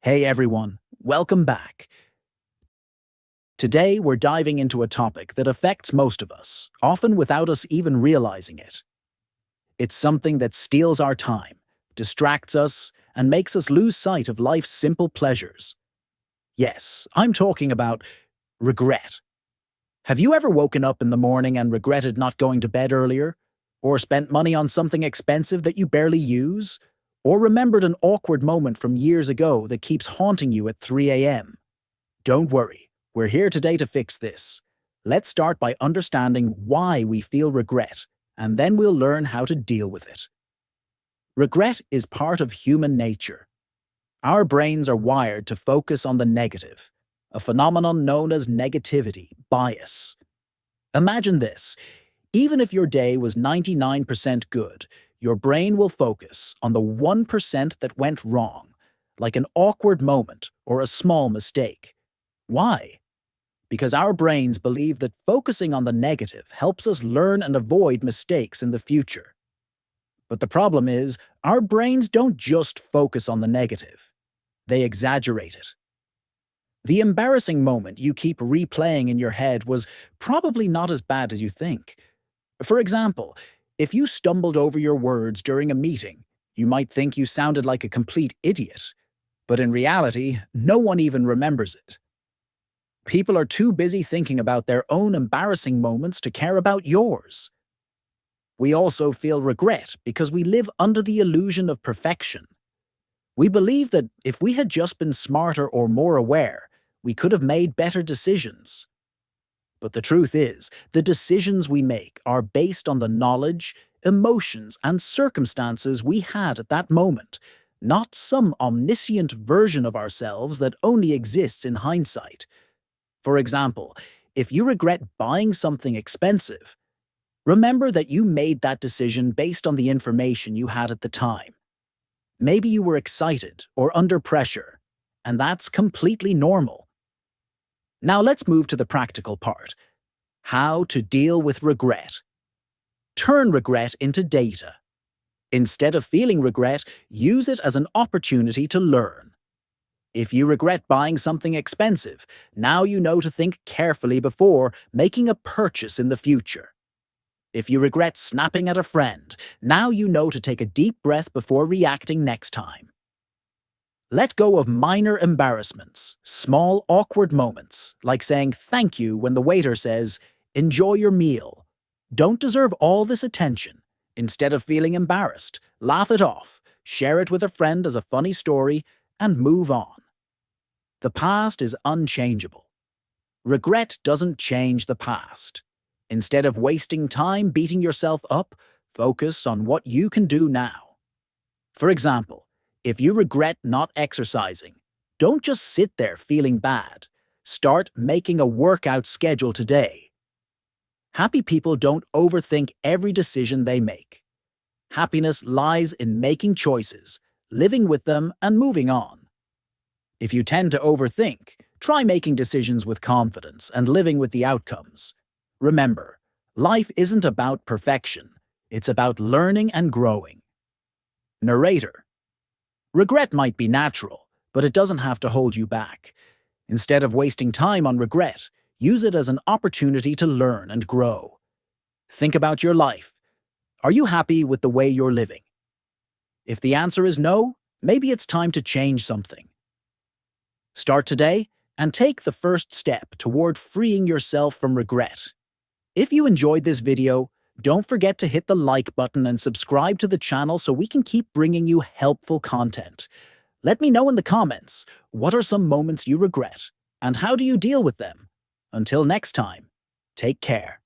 Hey everyone, welcome back. Today we're diving into a topic that affects most of us, often without us even realizing it. It's something that steals our time, distracts us, and makes us lose sight of life's simple pleasures. Yes, I'm talking about regret. Have you ever woken up in the morning and regretted not going to bed earlier? Or spent money on something expensive that you barely use? Or remembered an awkward moment from years ago that keeps haunting you at 3 a.m.? Don't worry, we're here today to fix this. Let's start by understanding why we feel regret, and then we'll learn how to deal with it. Regret is part of human nature. Our brains are wired to focus on the negative, a phenomenon known as negativity bias. Imagine this. Even if your day was 99% good, your brain will focus on the 1% that went wrong, like an awkward moment or a small mistake. Why? Because our brains believe that focusing on the negative helps us learn and avoid mistakes in the future. But the problem is, our brains don't just focus on the negative. They exaggerate it. The embarrassing moment you keep replaying in your head was probably not as bad as you think. For example, if you stumbled over your words during a meeting, you might think you sounded like a complete idiot. But in reality, no one even remembers it. People are too busy thinking about their own embarrassing moments to care about yours. We also feel regret because we live under the illusion of perfection. We believe that if we had just been smarter or more aware, we could have made better decisions. But the truth is, the decisions we make are based on the knowledge, emotions, and circumstances we had at that moment, not some omniscient version of ourselves that only exists in hindsight. For example, if you regret buying something expensive, remember that you made that decision based on the information you had at the time. Maybe you were excited or under pressure, and that's completely normal. Now let's move to the practical part. How to deal with regret. Turn regret into data. Instead of feeling regret, use it as an opportunity to learn. If you regret buying something expensive, now you know to think carefully before making a purchase in the future. If you regret snapping at a friend, now you know to take a deep breath before reacting next time. Let go of minor embarrassments, small awkward moments, like saying thank you when the waiter says, "Enjoy your meal." Don't deserve all this attention. Instead of feeling embarrassed, laugh it off, share it with a friend as a funny story, and move on. The past is unchangeable. Regret doesn't change the past. Instead of wasting time beating yourself up, focus on what you can do now. For example, if you regret not exercising, don't just sit there feeling bad. Start making a workout schedule today. Happy people don't overthink every decision they make. Happiness lies in making choices, living with them, and moving on. If you tend to overthink, try making decisions with confidence and living with the outcomes. Remember, life isn't about perfection. It's about learning and growing. Narrator. Regret might be natural, but it doesn't have to hold you back. Instead of wasting time on regret, use it as an opportunity to learn and grow. Think about your life. Are you happy with the way you're living? If the answer is no, maybe it's time to change something. Start today and take the first step toward freeing yourself from regret. If you enjoyed this video, don't forget to hit the like button and subscribe to the channel so we can keep bringing you helpful content. Let me know in the comments, what are some moments you regret, and how do you deal with them? Until next time, take care.